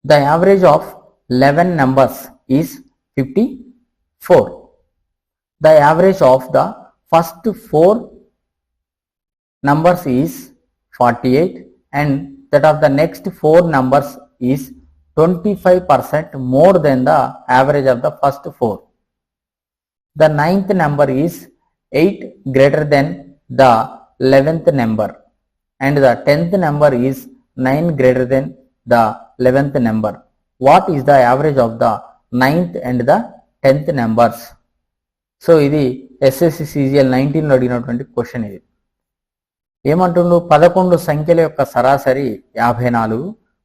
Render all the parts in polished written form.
The average of 11 numbers is 54. The average of the first 4 numbers is 48 and that of the next 4 numbers is 25% more than the average of the first 4. The ninth number is 8 greater than the 11th number and the 10th number is 9 greater than the 11th number. What is the average of the 9th and the 10th numbers? So ఇది SSC CGL 19లో అడిగినటువంటి question. ఇది ఏమంటుండు, 11 సంఖ్యల యొక్క సరాసరి 54,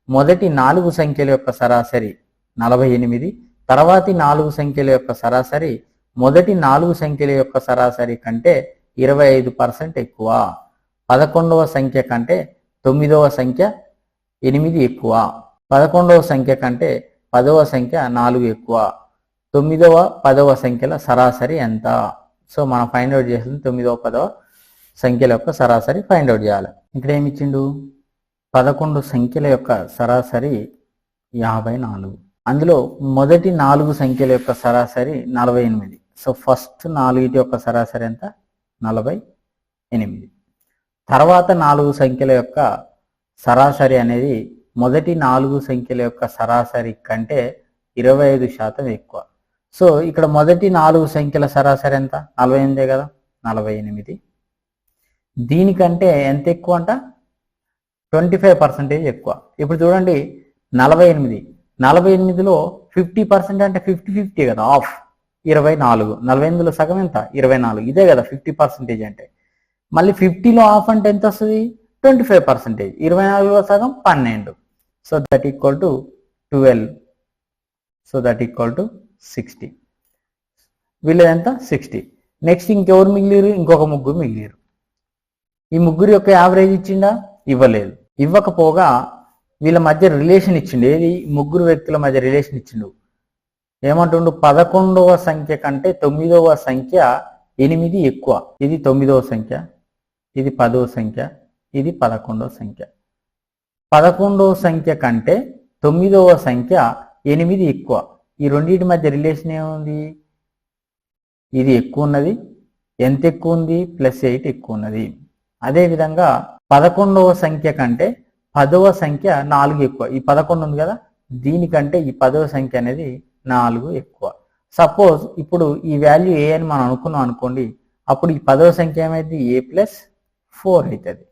మొదటి 4 సంఖ్యల యొక్క సరాసరి 48, తర్వాతి 4 సంఖ్యల యొక్క సరాసరి మొదటి 4 సంఖ్యల యొక్క సరాసరి కంటే 25% ఎక్కువ. 11వ సంఖ్య కంటే 9వ సంఖ్య 8 ఎక్కువ. 11వ సంఖ్య కంటే 10వ సంఖ్య 4 ఎక్కువ. 9వ 10వ సంఖ్యల సరాసరి ఎంత? సో మనం ఫైండ్ అవుట్ చేస్తుంది 9వ 10వ సంఖ్యల యొక్క సరాసరి ఫైండ్ అవుట్ చేయాలి. ఇక్కడ ఏమి ఇచ్చిండు, 11 సంఖ్యల యొక్క సరాసరి 54, అందులో మొదటి 4 సంఖ్యల యొక్క సరాసరి 48. సో ఫస్ట్ 4 యొక్క సరాసరి ఎంత? 48. తర్వాత 4 సంఖ్యల యొక్క సరాసరి అనేది మొదటి 4 సంఖ్యల యొక్క సరాసరి కంటే 25% ఎక్కువ. సో ఇక్కడ మొదటి 4 సంఖ్యల సరాసరి ఎంత? 48 కదా, 48. దీనికంటే ఎంత ఎక్కువ అంట? 25% ఎక్కువ. ఇప్పుడు చూడండి, 48లో 50% అంటే 50-50 కదా, ఆఫ్ 24. 48లో సగం ఎంత? 24. ఇదే కదా 50% అంటే. మళ్ళీ 50లో ఆఫ్ అంటే ఎంత వస్తుంది? 25%. 24లో సగం 12. So that equal to 12. So that equal to 60. వీళ్ళది ఎంత? 60. నెక్స్ట్ ఇంకెవరు మిగిలిరు? ఇంకొక ముగ్గురు మిగిలిరు. ఈ ముగ్గురు యొక్క యావరేజ్ ఇచ్చిండా? ఇవ్వలేదు. ఇవ్వకపోగా వీళ్ళ మధ్య రిలేషన్ ఇచ్చిండు. ఏది? ముగ్గురు వ్యక్తుల మధ్య రిలేషన్ ఇచ్చిండు. ఏమంటుండు, 11వ సంఖ్య కంటే 9వ సంఖ్య 8 ఎక్కువ. ఇది 9వ సంఖ్య, ఇది 10వ సంఖ్య, ఇది 11వ సంఖ్య. 11వ సంఖ్య కంటే 9వ సంఖ్య 8 ఎక్కువ. ఈ రెండింటి మధ్య రిలేషన్ ఏముంది? ఇది ఎక్కువ ఉన్నది. ఎంత ఎక్కువ ఉంది? +8 ఎక్కువ ఉన్నది. అదేవిధంగా 11వ సంఖ్య కంటే 10వ సంఖ్య 4 ఎక్కువ. ఈ 11 ఉంది కదా, దీనికంటే ఈ 10వ సంఖ్య అనేది 4 ఎక్కువ. సపోజ్ ఇప్పుడు ఈ వాల్యూ ఏ అని మనం అనుకున్నాం అనుకోండి, అప్పుడు ఈ 10వ సంఖ్య ఏమైంది? a+4 అవుతుంది.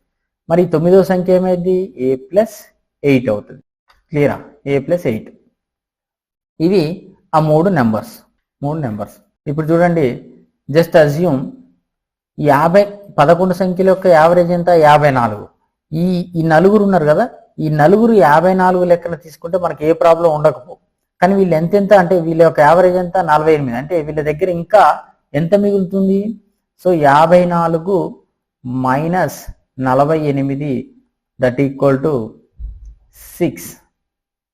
మరి 9వ సంఖ్య ఏమైంది? a+8 అవుతుంది. క్లియరా? a+8. ఇవి ఆ 3 నెంబర్స్. ఇప్పుడు చూడండి, జస్ట్ అజ్యూమ్ 11 సంఖ్యల యొక్క యావరేజ్ ఎంత? 54. ఈ నలుగురు ఉన్నారు కదా, ఈ నలుగురు 54 లెక్కన తీసుకుంటే మనకి ఏ ప్రాబ్లం ఉండకపో. కానీ వీళ్ళు ఎంత అంటే వీళ్ళ యొక్క యావరేజ్ ఎంత? 48. అంటే వీళ్ళ దగ్గర ఇంకా ఎంత మిగులుతుంది? So 54 minus 48 that equal to 6.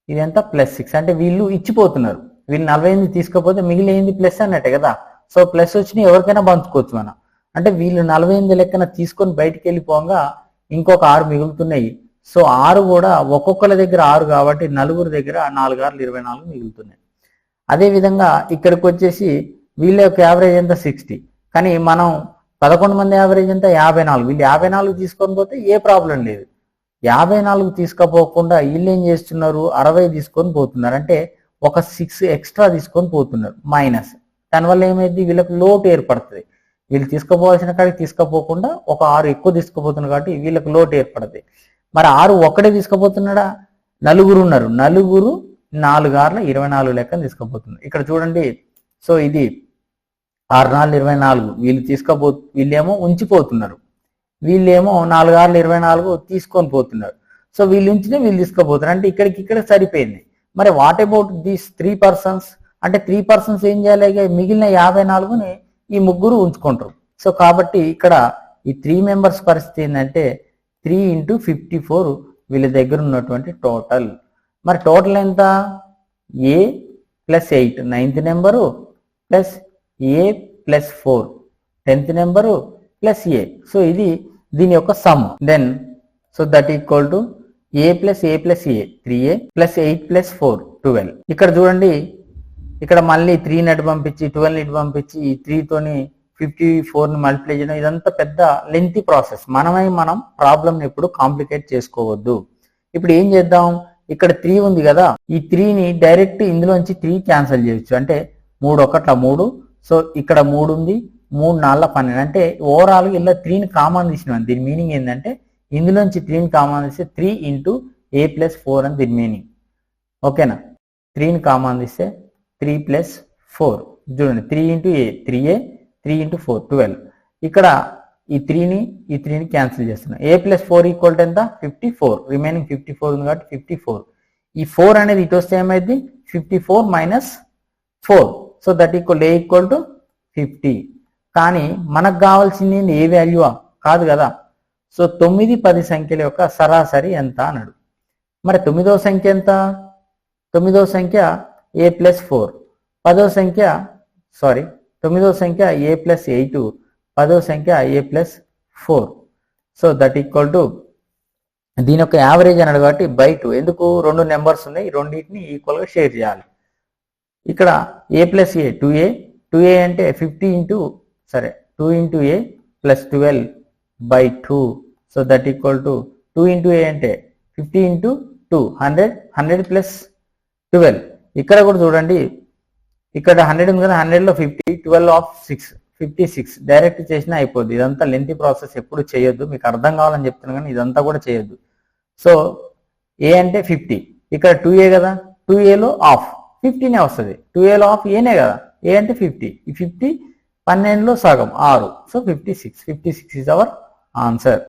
ఇది ఎంత? +6. అంటే వీళ్ళు ఇచ్చిపోతున్నారు. వీళ్ళు 48 తీసుకోకపోతే మిగిలింది ప్లస్ అన్నట్టే కదా. సో ప్లస్ వచ్చిన ఎవరికైనా పంచుకోవచ్చు మనం. అంటే వీళ్ళు 48 లెక్కన తీసుకొని బయటికి వెళ్ళిపోగా ఇంకొక 6 మిగులుతున్నాయి. సో 6 కూడా ఒక్కొక్కరి దగ్గర 6 కాబట్టి నలుగురు దగ్గర 4 6 24 మిగులుతున్నాయి. అదేవిధంగా ఇక్కడికి వచ్చేసి వీళ్ళ యొక్క యావరేజ్ ఎంత? 60. కానీ మనం 11 మంది యావరేజ్ ఎంత? 54. వీళ్ళు 54 తీసుకొని పోతే ఏ ప్రాబ్లం లేదు. 54 తీసుకపోకుండా వీళ్ళు ఏం చేస్తున్నారు? 60 తీసుకొని పోతున్నారు. అంటే ఒక 6 ఎక్స్ట్రా తీసుకొని పోతున్నారు మైనస్. దానివల్ల ఏమైంది? వీళ్ళకి లోటు ఏర్పడుతుంది. వీళ్ళు తీసుకుపోవాల్సిన కాడికి తీసుకుపోకుండా ఒక 6 ఎక్కువ తీసుకుపోతున్నారు కాబట్టి వీళ్ళకి లోటు ఏర్పడుతుంది. మరి 6 ఒక్కడే తీసుకుపోతున్నాడా? నలుగురు ఉన్నారు. నలుగురు 4 6 24 లెక్కన తీసుకుపోతున్నారు. ఇక్కడ చూడండి, సో ఇది 6 4 24. వీళ్ళేమో ఉంచిపోతున్నారు. వీళ్ళేమో 4 6 24 తీసుకొని పోతున్నారు. సో వీళ్ళు ఉంచితే వీళ్ళు తీసుకుపోతున్నారు. అంటే ఇక్కడ సరిపోయింది. మరి వాట్ అబౌట్ దీస్ 3 పర్సన్స్? అంటే 3 పర్సన్స్ ఏం చేయాలి? మిగిలిన 54ని ఈ ముగ్గురు ఉంచుకుంటారు. సో కాబట్టి ఇక్కడ ఈ 3 మెంబర్స్ పరిస్థితి ఏంటంటే 3 × 54 వీళ్ళ దగ్గర ఉన్నటువంటి టోటల్. మరి టోటల్ ఎంత? a+8 9th నెంబరు ప్లస్ a+4 10th నెంబరు ప్లస్ a. సో ఇది దీని యొక్క sum. Then so that equal to a plus a plus a 3a plus 8 plus 4 12. ఇక్కడ చూడండి, ఇక్కడ మళ్ళీ 3 అటు పంపించి 12 ఇటు పంపించి ఈ 3 తోని 54ని మల్టిప్లై చేయడం, ఇదంతా పెద్ద లెంతీ ప్రాసెస్. మనం ప్రాబ్లమ్ని ఎప్పుడు కాంప్లికేట్ చేసుకోవద్దు. ఇప్పుడు ఏం చేద్దాం, ఇక్కడ 3 ఉంది కదా, ఈ 3ని డైరెక్ట్ ఇందులోంచి 3 క్యాన్సిల్ చేయొచ్చు. అంటే 3 1 3. సో ఇక్కడ 3 ఉంది, 3 4 12. అంటే ఓవరాల్ ఇలా 3ని కామన్ తీసినాం. దీని మీనింగ్ ఏంటంటే ఇందులోంచి 3ని కామన్ తీస్తే 3 ఇంటూ ఏ ప్లస్ 4 అని దీని మీనింగ్. ఓకేనా, 3ని కామన్ తీస్తే 3 ప్లస్ 4. చూడండి, 3 ఇంటూ ఏ 3a, 3 ఇంటూ 4 12. ఇక్కడ ఈ 3ని క్యాన్సిల్ చేస్తున్నాం. ఏ ప్లస్ 4 ఈక్వల్ టు ఎంత 54. రిమైనింగ్ 54 ఉంది కాబట్టి 54. ఈ 4 అనేది ఇటు వస్తే ఏమైంది 54 minus 4. So that equal A equal to 50. కానీ మనకు కావాల్సింది ఏ వాల్యూ కాదు కదా. సో 9 10 సంఖ్యల యొక్క సరాసరి ఎంత అన్నాడు. మరి 9వ సంఖ్య ఎంత, 9వ సంఖ్య ఏ ప్లస్ 4, 10వ సంఖ్య 9వ సంఖ్య ఏ ప్లస్ 8, 10వ సంఖ్య A plus 4. So that equal to దీని యొక్క యావరేజ్ అన్నాడు కాబట్టి బై 2. ఎందుకు, 2 నెంబర్స్ ఉన్నాయి, రెండింటిని ఈక్వల్గా షేర్ చేయాలి. ఇక్కడ ఏ ప్లస్ ఏ 2a అంటే 50 into 2 into A plus 12 by 2. So that equal to 2 into A అంటే 50 ఇంటూ 2 100 ప్లస్ 12. ఇక్కడ కూడా చూడండి, ఇక్కడ 100 ఉంది కదా, 100లో 50 12 ఆఫ్ 6 56. డైరెక్ట్ చేసినా అయిపోద్ది. ఇదంతా లెంతీ ప్రాసెస్ ఎప్పుడు చేయొద్దు. మీకు అర్థం కావాలని చెప్తున్నాను కానీ ఇదంతా కూడా చేయొద్దు. సో ఏ అంటే 50, ఇక్కడ 2a కదా, 2aలో ఆఫ్ 50నే వస్తుంది. 2aలో ఆఫ్ ఏనే కదా, ఏ అంటే 50. ఈ 50 12లో సగం 6. So 56 is our answer.